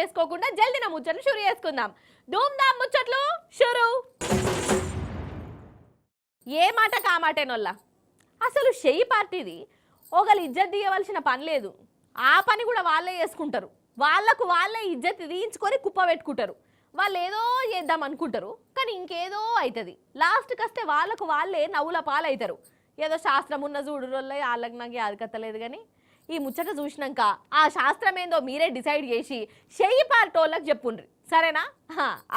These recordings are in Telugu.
చేసుకోకుండా జల్దిన ముచ్చట్లు షురు చేసుకుందాం. ధూమ్ ధామ్ ముచ్చట్లు షురు. ఏ మాట కామాటేనొల్లా అసలు షెయి పార్టీది ఒకళ్ళు ఇజ్జత్ తీయవలసిన పని లేదు. ఆ పని కూడా వాళ్ళే చేసుకుంటారు. వాళ్ళకు వాళ్ళే ఇజ్జత్ తీయించుకొని కుప్ప పెట్టుకుంటారు. వాళ్ళు ఏదో చేద్దాం అనుకుంటారు కానీ ఇంకేదో అవుతుంది. లాస్ట్కి వస్తే వాళ్ళకు వాళ్ళే నవ్వుల పాలవుతారు. ఏదో శాస్త్రం ఉన్న చూడు రోజుల్లో వాళ్ళకి నాకు యాదకత్తలేదు కానీ ఈ ముచ్చట చూసినాక ఆ శాస్త్రం ఏందో మీరే డిసైడ్ చేసి షెయి పార్టీ వాళ్ళకి చెప్పుండ్రి సరేనా?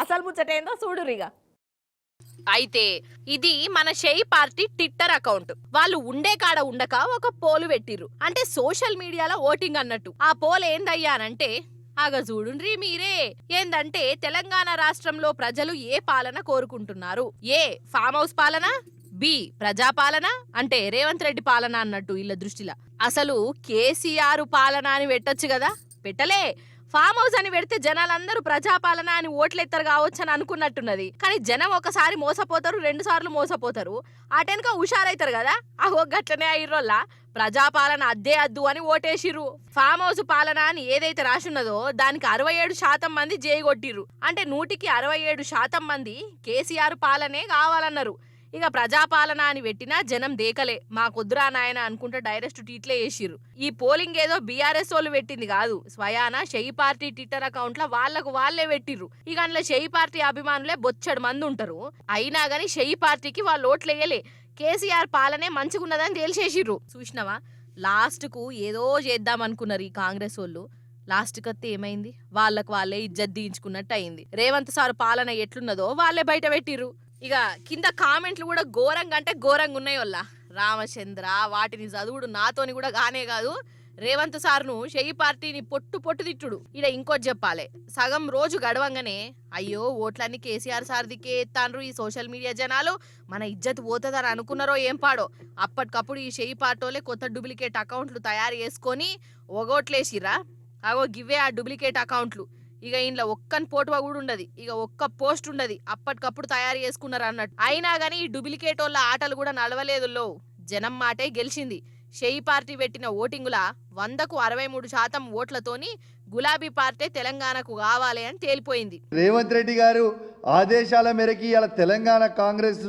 అసలు ముచ్చట ఏందో చూడురిగా. అయితే ఇది మన షెయి పార్టీ ట్విట్టర్ అకౌంట్. వాళ్ళు ఉండే కాడ ఉండక ఒక పోలు పెట్టిర్రు. అంటే సోషల్ మీడియాలో ఓటింగ్ అన్నట్టు. ఆ పోల్ ఏందయ్యానంటే ఆగ చూడుండ్రి మీరే. ఏందంటే తెలంగాణ రాష్ట్రంలో ప్రజలు ఏ పాలన కోరుకుంటున్నారు? ఏ ఫామ్ హౌస్ పాలన, బి ప్రజాపాలన అంటే రేవంత్ రెడ్డి పాలన అన్నట్టు వీళ్ళ దృష్టిలో. అసలు కేసీఆర్ పాలన అని పెట్టొచ్చు కదా, పెట్టలే. ఫామ్ హౌస్ అని పెడితే జనాలందరూ ప్రజాపాలన అని ఓట్లెత్తరు కావచ్చు అని అనుకున్నట్టున్నది. కానీ జనం ఒకసారి మోసపోతారు, 2 సార్లు మోసపోతారు. అటెనక హుషారైతారు కదా. గట్లనే అయ్యిర్రోల్లా ప్రజాపాలన అద్దే అద్దు అని ఓటేసిర్రు. ఫామ్ హౌస్ పాలన అని ఏదైతే రాసున్నదో దానికి 67% మంది జైగొట్టిర్రు. అంటే 100కి 67% మంది కేసీఆర్ పాలనే కావాలన్నారు. ఇక ప్రజాపాలన అని పెట్టినా జనం దేకలే. మా కుద్రా నాయన అనుకుంటే డైరెక్ట్ ట్వీట్లే వేసిర్రు. ఈ పోలింగ్ ఏదో బీఆర్ఎస్ వాళ్ళు పెట్టింది కాదు, స్వయాన షెయి పార్టీ ట్విట్టర్ అకౌంట్ లో వాళ్ళకు వాళ్ళే పెట్టిర్రు. ఇక అందులో షెయి పార్టీ అభిమానులే బొచ్చడు మంది ఉంటారు. అయినా గానీ షెయి పార్టీకి వాళ్ళు ఓట్లు వేయలే. కేసీఆర్ పాలనే మంచిగున్నదని తేల్చేసిర్రు. చూసినావా, లాస్ట్ కు ఏదో చేద్దాం అనుకున్నారు ఈ కాంగ్రెస్ వాళ్ళు. లాస్ట్ కత్తే ఏమైంది? వాళ్ళకు వాళ్ళే ఇజ్జత్ దించుకున్నట్టు అయింది. రేవంత్ సార్ పాలన ఎట్లున్నదో వాళ్ళే బయట పెట్టిర్రు. ఇక కింద కామెంట్లు కూడా ఘోరంగా అంటే ఘోరంగా ఉన్నాయి. వల్ల రామచంద్ర వాటిని చదువుడు నాతోని కూడా గానే కాదు. రేవంత్ సార్ను షెయి పార్టీని పొట్టు పొట్టు తిట్టుడు. ఇడ ఇంకోటి చెప్పాలి, సగం రోజు గడవంగానే అయ్యో ఓట్లన్నీ కేసీఆర్ సార్ దిక్కే ఎత్తాన్రు ఈ సోషల్ మీడియా జనాలు, మన ఇజ్జత్ పోతుందని అనుకున్నారో ఏం పాడో. అప్పటికప్పుడు ఈ షెయి పార్టీలే కొత్త డూప్లికేట్ అకౌంట్లు తయారు చేసుకొని ఒగోట్లేసిరా. గివ్వే ఆ డూప్లికేట్ అకౌంట్లు. ఇక ఇంట్లో ఒక్కని పోటువ కూడా ఉండదు, ఇక ఒక్క పోస్ట్ ఉండదు. అప్పటికప్పుడు తయారు చేసుకున్నారు అన్నట్టు. అయినా గానీ ఈ డూప్లికేట్ వాళ్ళ ఆటలు కూడా నడవలేదు. జనం మాటే గెలిచింది. షెయి పార్టీ పెట్టిన ఓటింగుల 100కు 63% ఓట్లతోని గులాబీ పార్టీ తెలంగాణకు కావాలి అని తేలిపోయింది. రేవంత్ రెడ్డి గారు ఆదేశాల మేరకు ఇలా తెలంగాణ కాంగ్రెస్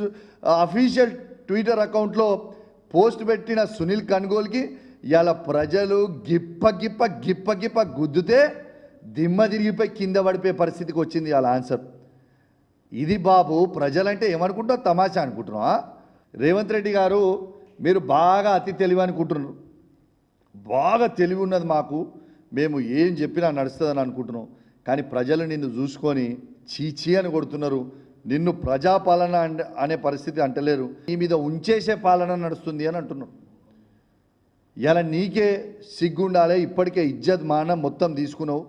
అఫీషియల్ ట్విట్టర్ అకౌంట్లో పోస్ట్ పెట్టిన సునీల్ కన్గోల్కి ఇలా ప్రజలు గిప్ప గుద్దుతే దిమ్మ తిరిగిపోయి కింద పడిపోయే పరిస్థితికి వచ్చింది వాళ్ళ ఆన్సర్. ఇది బాబు ప్రజలంటే ఏమనుకుంటావు, తమాషా అనుకుంటున్నావా? రేవంత్ రెడ్డి గారు మీరు బాగా అతి తెలివి అనుకుంటున్నారు. బాగా తెలివి ఉన్నది మాకు, మేము ఏం చెప్పినా నడుస్తుందని అనుకుంటున్నాం. కానీ ప్రజలు నిన్ను చూసుకొని చీచీ అని కొడుతున్నారు. నిన్ను ప్రజాపాలన అనే పరిస్థితి అంటలేరు. నీ మీద ఉంచేసే పాలన నడుస్తుంది అని అంటున్నారు. ఇలా నీకే సిగ్గుండాలి. ఇప్పటికే ఇజ్జత్ మానం మొత్తం తీసుకున్నావు.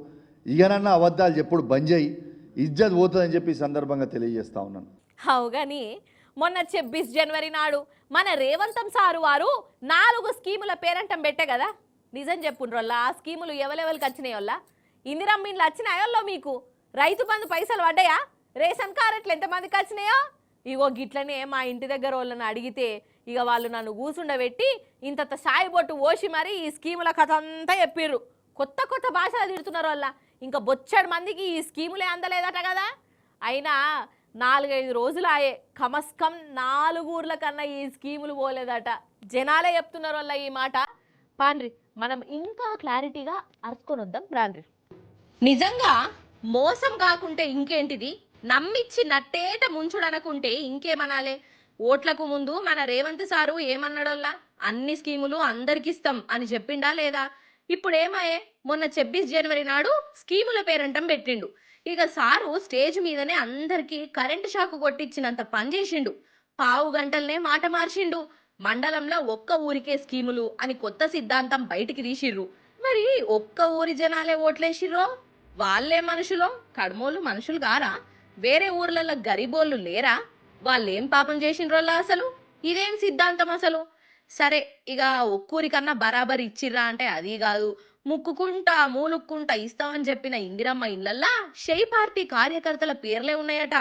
ఇకనన్నా అబద్ధాలు చెప్పుడు బంద్ చేయి, ఇజ్జత్ పోతుందని చెప్పి ఈ సందర్భంగా తెలియజేస్తా ఉన్నాను. అవుగాని మొన్న 26 జనవరి నాడు మన రేవంతం సారు వారు 4 స్కీముల పేరంటం పెట్టే కదా. నిజం చెప్పుండ్రోల్లా ఆ స్కీములు ఎవరెవరికి వచ్చినాయోల్లా? ఇందిరమ్మిన్లు వచ్చినాయోల్లో? మీకు రైతు బంధు పైసలు పడ్డాయా? రేషన్ కార్డులు ఎంతమందికి వచ్చినాయో? ఇగో గిట్లనే మా ఇంటి దగ్గర వాళ్ళని అడిగితే ఇక వాళ్ళు నన్ను కూసుండబెట్టి ఇంత సాయి బొట్టు ఓసి మరి ఈ స్కీముల కథ అంతా చెప్పిర్రు. కొత్త భాషలు తిడుతున్నారు వల్ల. ఇంకా బొచ్చడు మందికి ఈ స్కీములే అందలేదట కదా. అయినా 4-5 రోజులు ఆయే, కమస్కం 4 ఊర్ల కన్నా ఈ స్కీములు పోలేదట. జనాలే చెప్తున్నారు వల్ల ఈ మాట. పాండ్రి మనం ఇంకా క్లారిటీగా అర్థకొని వద్దాం రాండ్రి. నిజంగా మోసం కాకుంటే ఇంకేంటిది, నమ్మిచ్చి నట్టేట ముంచుడనుకుంటే ఇంకేమనాలే. ఓట్లకు ముందు మన రేవంత్ సారు ఏమన్నాడోల్లా, అన్ని స్కీములు అందరికిస్తాం అని చెప్పిండా లేదా? ఇప్పుడు ఏమాయే, మొన్న 26 జనవరి నాడు స్కీముల పేరంటం పెట్టిండు. ఇక సారు స్టేజ్ మీదనే అందరికి కరెంటు షాకు కొట్టించినంత పని చేసిండు. పావు గంటలనే మాట మార్చిండు. మండలంలో ఒక్క ఊరికే స్కీములు అని కొత్త సిద్ధాంతం బయటికి తీసిర్రు. మరి ఒక్క ఊరి జనాలే ఓట్లేసిర్రో? వాళ్ళే మనుషులో, కడమోళ్ళు మనుషులు గారా? వేరే ఊర్లలో గరీబోళ్ళు లేరా? వాళ్ళేం పాపం చేసిండ్రోల్లా అసలు? ఇదేం సిద్ధాంతం అసలు? సరే ఇక ఒక్కూరికన్నా బరాబర్ ఇచ్చిర్రా అంటే అది కాదు. ముక్కుకుంటా మూలుక్కుంటా ఇస్తామని చెప్పిన ఇందిరమ్మ ఇళ్లల్లా షెయి పార్టీ కార్యకర్తల పేర్లే ఉన్నాయట.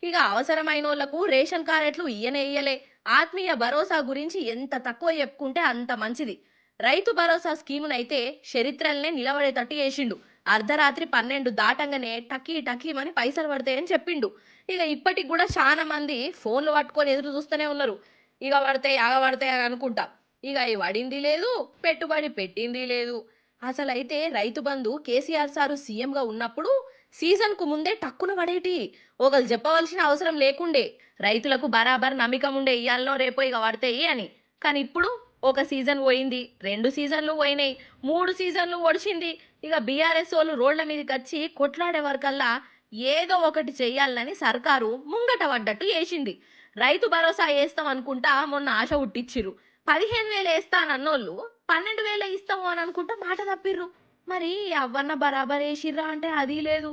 ఇక అవసరమైన వాళ్లకు రేషన్ కార్డులు ఇయ్యలే. ఆత్మీయ భరోసా గురించి ఎంత తక్కువ చెప్పుకుంటే అంత మంచిది. రైతు భరోసా స్కీమునైతే చరిత్రలనే నిలబడేటట్టు చేసిండు. అర్ధరాత్రి 12 దాటంగానే టకీ టకీమని పైసలు పడతాయని చెప్పిండు. ఇక ఇప్పటికి కూడా చాలా మంది ఫోన్లు పట్టుకొని ఎదురు చూస్తూనే ఉన్నారు. ఇక పడతాయి ఆగ పడతాయి అని అనుకుంటా. ఇక అవి పడింది లేదు, పెట్టుబడి పెట్టింది లేదు. అసలైతే రైతు బంధు కేసీఆర్ సారు సీఎంగా ఉన్నప్పుడు సీజన్కు ముందే టక్కున పడేటి. ఒకరు చెప్పవలసిన అవసరం లేకుండే. రైతులకు బరాబర్ నమ్మకం ఉండే ఇయ్యాలనో రేపో ఇక పడతాయి అని. కానీ ఇప్పుడు ఒక సీజన్ పోయింది, 2 సీజన్లు పోయినాయి, 3 సీజన్లు ఒడిచింది. ఇక బీఆర్ఎస్ వాళ్ళు రోడ్ల మీదకి వచ్చి కొట్లాడే వరకల్లా ఏదో ఒకటి చెయ్యాలని సర్కారు ముంగట పడ్డట్టు చేసింది. రైతు భరోసా వేస్తాం అనుకుంటా మొన్న ఆశ పుట్టించిర్రు. 15,000 వేస్తానన్నోళ్ళు 12,000 ఇస్తాము అని అనుకుంటా మాట తప్పిర్రు. మరి అవన్న బరాబర్ వేసిర్రా అంటే అది లేదు.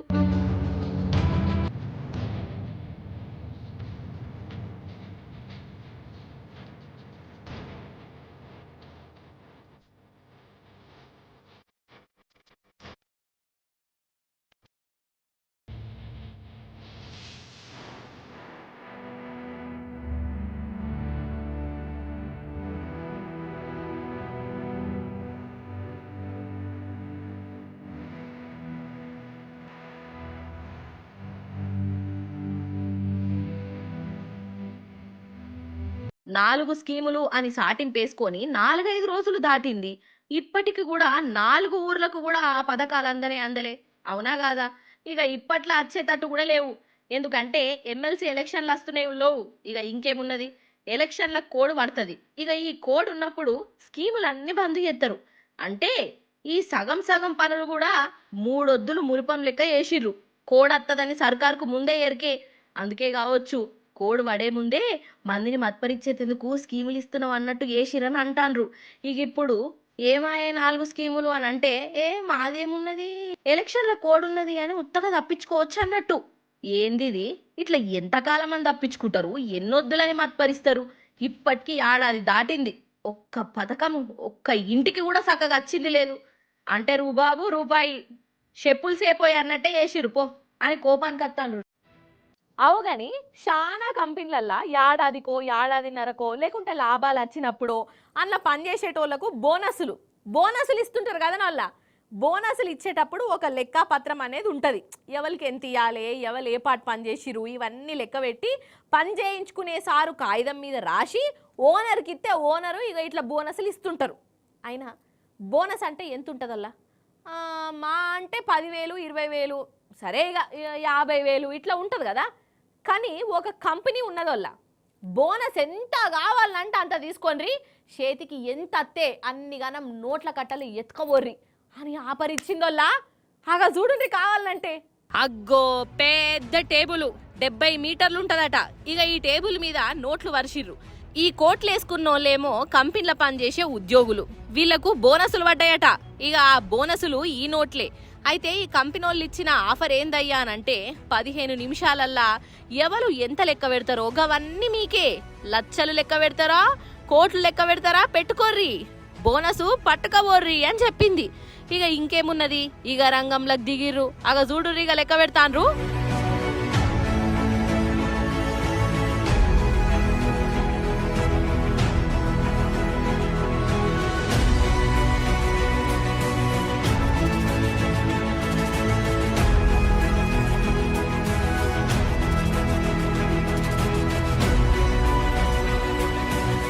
4 స్కీములు అని సాటింపేసుకొని 4-5 రోజులు దాటింది. ఇప్పటికి కూడా 4 ఊర్లకు కూడా ఆ పథకాలు అందలే. అవునా కాదా? ఇక ఇప్పట్లా వచ్చేటట్టు కూడా లేవు. ఎందుకంటే ఎమ్మెల్సీ ఎలక్షన్లు వస్తున్నాయి లోవు. ఇక ఇంకేమున్నది, ఎలక్షన్ల కోడ్ పడుతుంది. ఇక ఈ కోడ్ ఉన్నప్పుడు స్కీములన్నీ బంద్ చేస్తారు. అంటే ఈ సగం సగం పనులు కూడా 3 ఒద్దులు మురిపం లెక్క చేసిర్రు. కోడ్ వత్తదని సర్కార్కు ముందే ఎరికే. అందుకే కావచ్చు కోడ్ పడే ముందే మందిని మత్పరిచ్చేందుకు స్కీములు ఇస్తున్నాం అన్నట్టు చేసిరని అంటాండ్రు. ఇక ఇప్పుడు ఏమాయే 4 స్కీములు అని అంటే మాదేమున్నది, ఎలక్షన్ల కోడ్ ఉన్నది అని ఉత్తగా తప్పించుకోవచ్చు అన్నట్టు. ఏంది ఇది? ఇట్లా ఎంతకాలం అని తప్పించుకుంటారు, ఎన్నొద్దులని మత్పరిస్తారు. ఇప్పటికీ ఏడాది దాటింది, ఒక్క పథకం ఒక్క ఇంటికి కూడా చక్కగా వచ్చింది లేదు. అంటే రూబాబు రూపాయి చెప్పులు సేపోయి అన్నట్టే చేసిరు పో అని కోపానికి వస్తాను. అవు గాని చాలా కంపెనీలల్లా ఏడాదికో ఏడాదిన్నరకో లేకుంటే లాభాలు వచ్చినప్పుడు అన్న పనిచేసేటోళ్లకు బోనసులు ఇస్తుంటారు కదా. వాళ్ళ బోనసులు ఇచ్చేటప్పుడు ఒక లెక్క పత్రం అనేది ఉంటుంది. ఎవరికి ఎంత ఇవ్వాలి, ఎవరు ఏ పాటు పని చేసిరు, ఇవన్నీ లెక్క పెట్టి పని చేయించుకునే సారు కాగితం మీద రాసి ఓనర్కి ఇస్తే ఓనరు ఇక ఇట్లా బోనసులు ఇస్తుంటారు. అయినా బోనస్ అంటే ఎంత ఉంటుందల్లా? మా అంటే 10,000 20,000 సరే ఇక 50,000 ఇట్లా ఉంటుంది కదా. కానీ ఒక కంపెనీ ఉన్నదోళ్ళ బోనస్ ఎంత కావాలంటే అంత తీసుకోండి, చేతికి ఎంత అత్తే అన్ని గనం నోట్ల కట్టలు ఎత్తుకోర్రి అని ఆఫర్ ఇచ్చిందోళ్ళ. ఆగా చూడండి కావాలంటే. అగ్గో పెద్ద టేబుల్ 70 మీటర్లు ఉంటదట. ఇక ఈ టేబుల్ మీద నోట్లు వర్షిర్రు. ఈ కోట్లు వేసుకున్నోళ్ళేమో కంపెనీల పనిచేసే ఉద్యోగులు, వీళ్లకు బోనసులు పడ్డాయట. ఇక ఆ బోనసులు ఈ నోట్లే. అయితే ఈ కంపెనీ వాళ్ళు ఇచ్చిన ఆఫర్ ఏందయ్యా అనంటే 15 నిమిషాలల్లా ఎవరు ఎంత లెక్క పెడతారో గవన్నీ మీకే. లక్షలు లెక్క పెడతారా, కోట్లు లెక్క పెడతారా, పెట్టుకోర్రి, బోనసు పట్టుకోర్రి అని చెప్పింది. ఇక ఇంకేమున్నది, ఇక రంగంలోకి దిగిర్రు. అగ చూడుర్రి ఇక లెక్క పెడతాన్రు.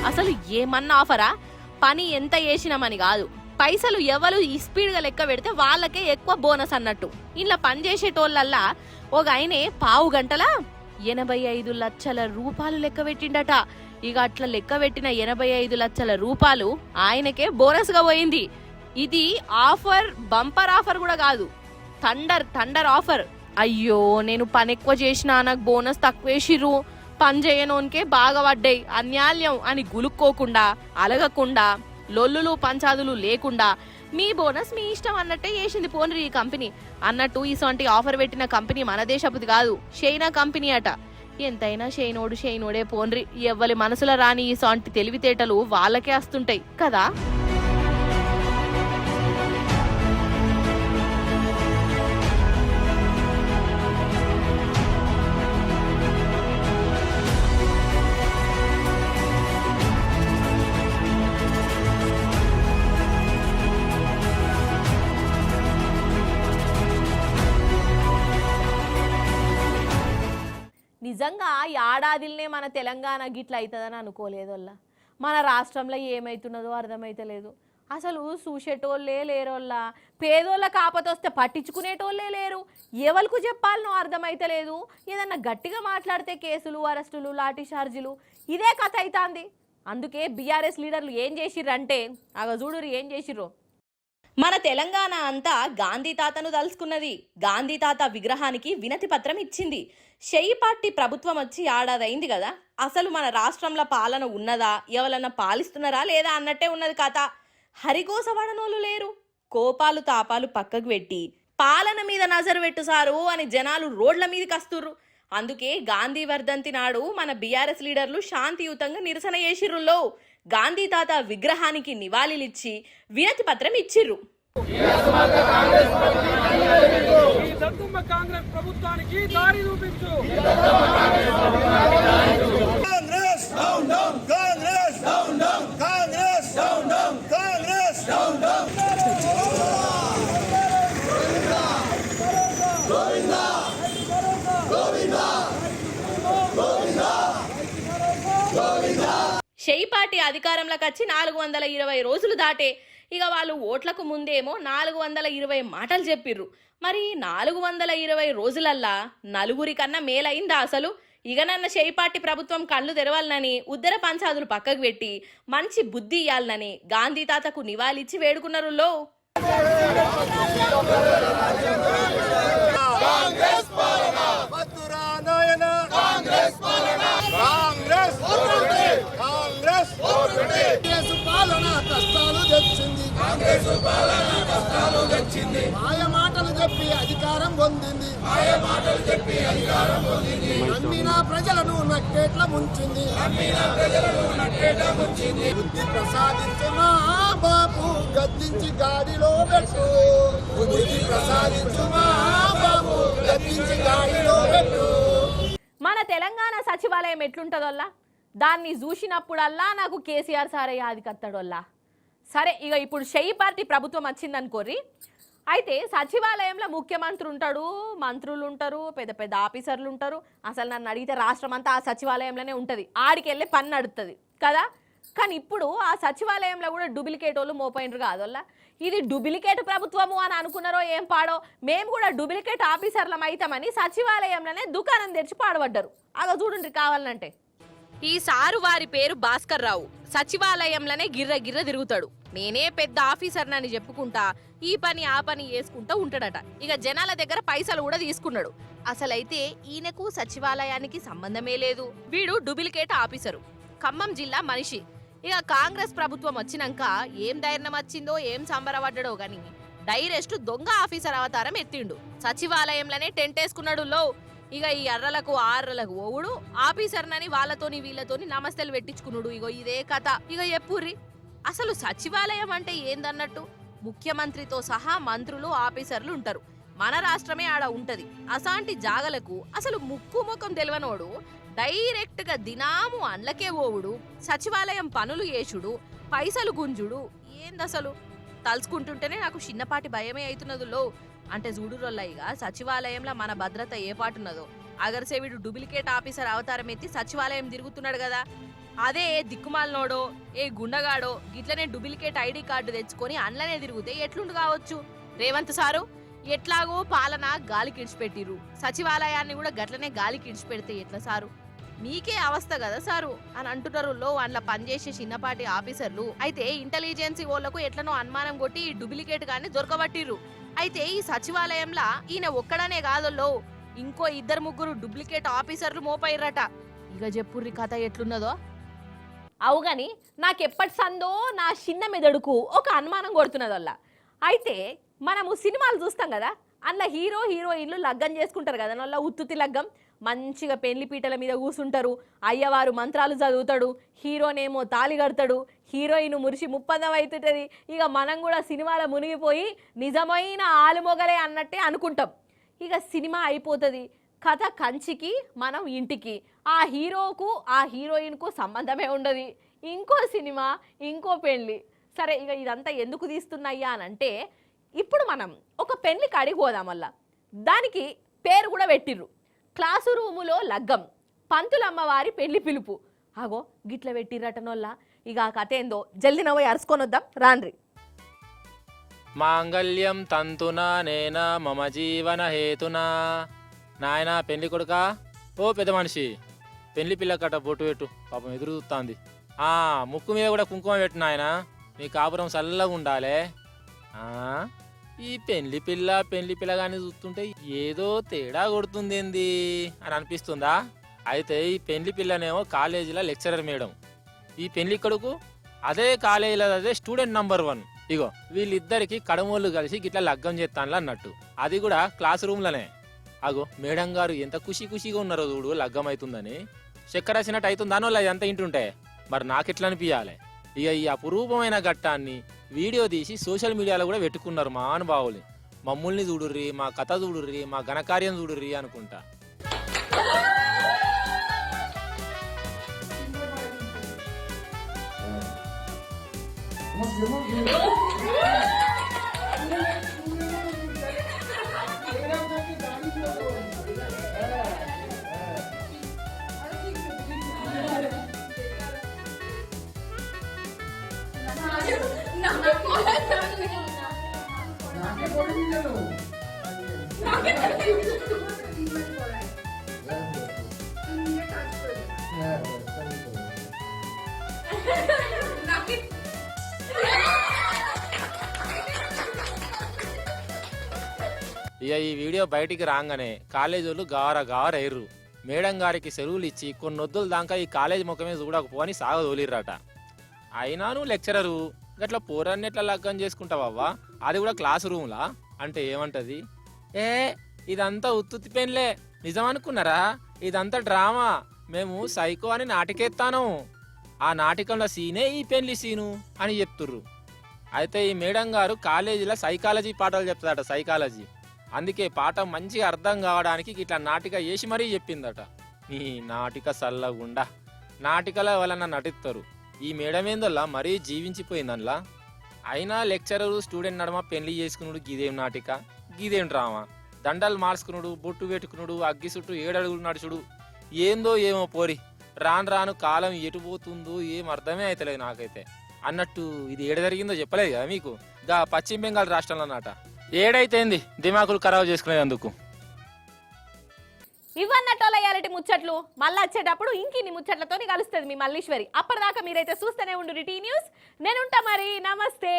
అసలు ఏమన్నా ఆఫరా? పని ఎంత చేసినామని కాదు, పైసలు ఎవరు ఈ స్పీడ్గా లెక్క పెడితే వాళ్ళకే ఎక్కువ బోనస్ అన్నట్టు. ఇలా పనిచేసేటోళ్ళల్లా ఒక ఆయనే 1/2 గంటల 85 లక్షల రూపాయలు లెక్క పెట్టిండట. ఇక అట్లా లెక్క పెట్టిన 85 లక్షల రూపాయలు ఆయనకే బోనస్ గా పోయింది. ఇది ఆఫర్ బంపర్ ఆఫర్ కూడా కాదు, థండర్ ఆఫర్. అయ్యో నేను పని ఎక్కువ చేసినా నాకు బోనస్ తక్కువేసిర్రు, పని చేయనోనికే బాగా పడ్డాయి, అన్యాల్యం అని గులుక్కోకుండా అలగకుండా లొల్లులు పంచాదులు లేకుండా మీ బోనస్ మీ ఇష్టం అన్నట్టే చేసింది పోన్రి ఈ కంపెనీ. అన్నట్టు ఇసొంటి ఆఫర్ పెట్టిన కంపెనీ మన దేశపుది కాదు, చైనా కంపెనీ అట. ఎంతైనా షైనోడే పోన్రి. ఎవ్వరి మనసులో రాని ఇసొంటి తెలివితేటలు వాళ్ళకే వస్తుంటాయి కదా. నిజంగా ఏడాదిలనే మన తెలంగాణ గిట్ల అవుతుందని అనుకోలేదు వల్ల మన రాష్ట్రంలో ఏమవుతున్నదో అర్థమైతలేదు. అసలు చూసేటోళ్ళే లేరోళ్ళ, పేదోళ్ళ కాకపోతే వస్తే పట్టించుకునేటోళ్ళే లేరు. ఎవరికి చెప్పాలనో అర్థమైతలేదు. ఏదన్నా గట్టిగా మాట్లాడితే కేసులు, అరెస్టులు, లాఠీ చార్జీలు, ఇదే కథ అవుతుంది. అందుకే బీఆర్ఎస్ లీడర్లు ఏం చేసిర్రంటే చూడురు ఏం చేసిర్రు. మన తెలంగాణ అంతా గాంధీ తాతను తలుసుకున్నది. గాంధీ తాత విగ్రహానికి వినతి పత్రం ఇచ్చింది. షెయి పార్టీ ప్రభుత్వం వచ్చి ఏడాదైంది కదా, అసలు మన రాష్ట్రంలో పాలన ఉన్నదా, ఎవరన్నా పాలిస్తున్నారా లేదా అన్నట్టే ఉన్నది కథ. హరిగోసవడనోళ్ళు లేరు. కోపాలు తాపాలు పక్కకు పెట్టి పాలన మీద నజరు పెట్టు సారు అని జనాలు రోడ్ల మీదకి వస్తుర్రు. అందుకే గాంధీ వర్ధంతి నాడు మన బీఆర్ఎస్ లీడర్లు శాంతియుతంగా నిరసన చేసిర్రులో గాంధీ తాత విగ్రహానికి నివాళిలిచ్చి వినతి పత్రం ఇచ్చిర్రు. కాంగ్రెస్ ప్రభుత్వానికి దారి చూపించు. షెయి పార్టీ అధికారంలోకి వచ్చి 420 రోజులు దాటే. ఇక వాళ్ళు ఓట్లకు ముందేమో 420 మాటలు చెప్పిర్రు. మరి 420 రోజులల్లా నలుగురి కన్నా మేలైందా అసలు? ఇక నన్న షెయి పార్టీ ప్రభుత్వం కళ్ళు తెరవాలనని ఉద్దర పంచాదులు పక్కకు పెట్టి మంచి బుద్ధి ఇయ్యాలనని గాంధీ తాతకు నివాళిచ్చి వేడుకున్నారులో. మాయ మాటలు చెప్పి అధికారం పొందింది. నమ్మిన ప్రజలను నట్టేట్ల ముంచింది. బుద్ధి ప్రసాదించు మా బాబు గద్దించి గాడిలో పెట్టు. బుద్ధి ప్రసాదించు మా బాబు గద్దించి గాడిలో పెట్టు. మన తెలంగాణ సచివాలయం ఎట్లుంటదోల్లా, దాన్ని చూసినప్పుడల్లా నాకు కేసీఆర్ సారే యాదికత్తడోల్లా. సరే, ఇక ఇప్పుడు షెయి పార్టీ ప్రభుత్వం వచ్చిందనుకోర్రి. అయితే సచివాలయంలో ముఖ్యమంత్రి ఉంటాడు, మంత్రులు ఉంటారు, పెద్ద పెద్ద ఆఫీసర్లు ఉంటారు. అసలు నన్ను అడిగితే రాష్ట్రం అంతా ఆ సచివాలయంలోనే ఉంటుంది, ఆడికి వెళ్ళే పని నడుస్తుంది కదా. కానీ ఇప్పుడు ఆ సచివాలయంలో కూడా డూప్లికేట్ వాళ్ళు మోపోయినరు కాదోల్లా. ఇది డూప్లికేట్ ప్రభుత్వము అని అనుకున్నారో ఏం పాడో, మేము కూడా డూప్లికేట్ ఆఫీసర్లం అవుతామని సచివాలయంలోనే దుకాణం తెరిచి పాడబడ్డారు. అదో చూడండి కావాలంటే. ఈ సారు వారి పేరు భాస్కర్ రావు. సచివాలయంలోనే గిర్ర గిర్ర తిరుగుతాడు. నేనే పెద్ద ఆఫీసర్ అని చెప్పుకుంటా ఈ పని ఆ పని చేసుకుంటా ఉంటాడట. ఇక జనాల దగ్గర పైసలు కూడా తీసుకున్నాడు. అసలైతే ఈయనకు సచివాలయానికి సంబంధమే లేదు. వీడు డూప్లికేట్ ఆఫీసరు, ఖమ్మం జిల్లా మనిషి. ఇక కాంగ్రెస్ ప్రభుత్వం వచ్చినాక ఏం ధైర్యం వచ్చిందో ఏం సంబరపడ్డాడో గాని డైరెక్ట్ దొంగ ఆఫీసర్ అవతారం ఎత్తిండు. సచివాలయంలోనే టెంట్ వేసుకున్నాడు లో. ఇక ఈ అర్రలకు ఆర్రలకు ఓవుడు, ఆఫీసర్నని వాళ్ళతోని వీళ్ళతోని నమస్తేలు పెట్టించుకున్నాడు. ఇగో ఇదే కథ. ఇక ఎప్పుర్రి అసలు సచివాలయం అంటే ఏందన్నట్టు, ముఖ్యమంత్రితో సహా మంత్రులు ఆఫీసర్లు ఉంటారు. మన రాష్ట్రమే ఆడ ఉంటది. అసాంటి జాగలకు అసలు ముక్కు ముఖం తెలియనోడు డైరెక్ట్ గా దినాము అండ్లకే ఓవుడు, సచివాలయం పనులు చేసుడు, పైసలు గుంజుడు. ఏందసలు తలుచుకుంటుంటేనే నాకు చిన్నపాటి భయమే అవుతున్నదులో. అంటే చూడురోల్లా, ఇక సచివాలయంలో మన భద్రత ఏ పాటున్నదో. అగర్సేవిడు డూప్లికేట్ ఆఫీసర్ అవతారం ఎత్తి సచివాలయం తిరుగుతున్నాడు కదా, అదే దిక్కుమాలనోడో ఏ గుండగాడో గిట్లనే డూప్లికేట్ ఐడి కార్డు తెచ్చుకొని అండ్లనే తిరిగితే ఎట్లుండు కావచ్చు. రేవంత్ సారు ఎట్లాగో పాలన గాలి కిడిచిపెట్టిర్రు, సచివాలయాన్ని కూడా గట్లనే గాలి కిడిచిపెడితే ఎట్లా సారు? మీకే అవస్థ కదా సారు అని అంటున్నారు లో అందులో పనిచేసే చిన్నపాటి ఆఫీసర్లు. అయితే ఇంటెలిజెన్సీ వాళ్ళకు ఎట్లనో అనుమానం కొట్టి ఈ డూప్లికేట్ గాని దొరకబట్టిర్రు. అయితే ఈ సచివాలయంలో ఈయన ఒక్కడనే కాదోల్లో, ఇంకో 2-3 డూప్లికేట్ ఆఫీసర్లు మోపైర్రట. ఇక చెప్పుర్రి కథ ఎట్లున్నదో. అవుగాని నాకెప్పటి సందో నా చిన్న మెదడుకు ఒక అనుమానం కొడుతున్నదల్లా. అయితే మనము సినిమాలు చూస్తాం కదా, అందులో హీరో హీరోయిన్లు లగ్గం చేసుకుంటారు కదా, నల్ల ఉత్తుతి లగ్గం. మంచిగా పెళ్లి పీటల మీద కూసుంటారు, అయ్యవారు మంత్రాలు చదువుతాడు, హీరోనేమో తాళి కడతాడు, హీరోయిన్ మురిసి ముప్పందం అవుతుంటుంది. ఇక మనం కూడా సినిమాలో మునిగిపోయి నిజమైన ఆలుమొగలే అన్నట్టే అనుకుంటాం. ఇక సినిమా అయిపోతుంది, కథ కంచికి మనం ఇంటికి. ఆ హీరోకు ఆ హీరోయిన్కు సంబంధమే ఉండదు. ఇంకో సినిమా, ఇంకో పెళ్ళి. సరే, ఇక ఇదంతా ఎందుకు తీస్తున్నాయ్యా అని అంటే, ఇప్పుడు మనం ఒక పెళ్లికి అడిగిపోదాం. వల్ల దానికి పేరు కూడా పెట్టిర్రు, క్లాసు రూములో లగ్గం. పంతులమ్మవారి పెళ్లి పిలుపు. ఆగో గిట్ల పెట్టిరటనోళ్ళ. ఇక ఆ కథ ఏందో జల్ది నవ్వు అరుచుకొని వద్దాం రాండ్రి. మాంగళ్యం తంతునా నేనా మమ జీవన హేతునా. నాయన పెళ్లి కొడుకా, ఓ పెద్ద మనిషి, పెళ్లి పిల్ల కట్ట బొట్టు పెట్టు, పాపం ఎదురు చూస్తుంది. ముక్కు మీద కూడా కుంకుమ పెట్టు నాయన, మీ కాపురం చల్లగా ఉండాలే. ఈ పెళ్లి పిల్ల కానీ చూస్తుంటే ఏదో తేడా కొడుతుంది ఏంది అని అనిపిస్తుందా? అయితే ఈ పెళ్లి పిల్లనేమో కాలేజీలో లెక్చరర్ మేడం, ఈ పెళ్లి కొడుకు అదే కాలేజీలో అదే స్టూడెంట్ నంబర్ 1. ఇగో వీళ్ళిద్దరికి కడమోళ్ళు కలిసి గిట్లా లగ్గం చేస్తాను అన్నట్టు, అది కూడా క్లాస్ రూమ్లోనే. అగో మేడం గారు ఎంత ఖుషిగా ఉన్నారో చూడు లగ్గం అవుతుందని. చక్కెర వచ్చినట్టు అవుతుందానో అది అంతా ఇంటుంటే మరి నాకెట్లా అనిపించాలి. ఇక ఈ అపురూపమైన ఘట్టాన్ని వీడియో తీసి సోషల్ మీడియాలో కూడా పెట్టుకున్నారు మా అనుభావులు. మమ్మల్ని చూడుర్రి, మా కథ చూడుర్రి, మా ఘనకార్యం చూడుర్రి అనుకుంటా. ఇక ఈ వీడియో బయటికి రాగానే కాలేజీ వాళ్ళు గావరయ్యరు. మేడం గారికి సెలవులు ఇచ్చి కొన్ని వద్దుల దాకా ఈ కాలేజీ ముఖమే చూడకపోని సాగదోలిర్రట. అయినా నువ్వు లెక్చరరు, గట్లా పోరాన్ని ఎట్లా లగ్గం చేసుకుంటావవ్వా, అది కూడా క్లాస్ రూమ్లా అంటే ఏమంటది? ఇదంతా ఉత్తుత్తి పెన్లే, నిజం అనుకున్నారా? ఇదంతా డ్రామా, మేము సైకో అని నాటికెత్తాను, ఆ నాటకంలో సీనే ఈ పెళ్లి సీను అని చెప్తుర్రు. అయితే ఈ మేడం గారు కాలేజీలో సైకాలజీ పాఠాలు చెప్తాడట, సైకాలజీ. అందుకే పాఠం మంచిగా అర్థం కావడానికి ఇట్లా నాటిక వేసి మరీ చెప్పిందట. నీ నాటిక సల్లగుండా, నాటికల వలన నటిస్తారు. ఈ మేడం ఏందల్లా మరీ జీవించిపోయిందల్లా. అయినా లెక్చరరు స్టూడెంట్ నడమ పెళ్లి చేసుకున్నాడు, గిదేం నాటిక, గిదేం డ్రామా. దండలు మార్చుకున్నాడు, బొట్టు పెట్టుకున్నాడు, అగ్గి చుట్టూ 7 అడుగులు నడుచుడు, ఏందో ఏమో పోరి. రాను కాలం ఎటు పోతుందో ఏం అర్థమే అవుతలేదు నాకైతే. అన్నట్టు ఇది ఏడ జరిగిందో చెప్పలేదు కదా మీకు, గా పశ్చిమ బెంగాల్ రాష్ట్రంలో అన్నట. ఏడైతేంది దిమాకులు ఖరాబు చేసుకునేందుకు. ఇవన్నట్టోళ్ళ ఇయాలటి ముచ్చట్లు. మళ్ళీ వచ్చేటప్పుడు ఇంకిన్ని ముచ్చట్లతో కలుస్తుంది మీ మల్లీశ్వరి. అప్పటిదాకా మీరైతే చూస్తూనే ఉండు టీ న్యూస్. నేనుంటా మరి. నమస్తే.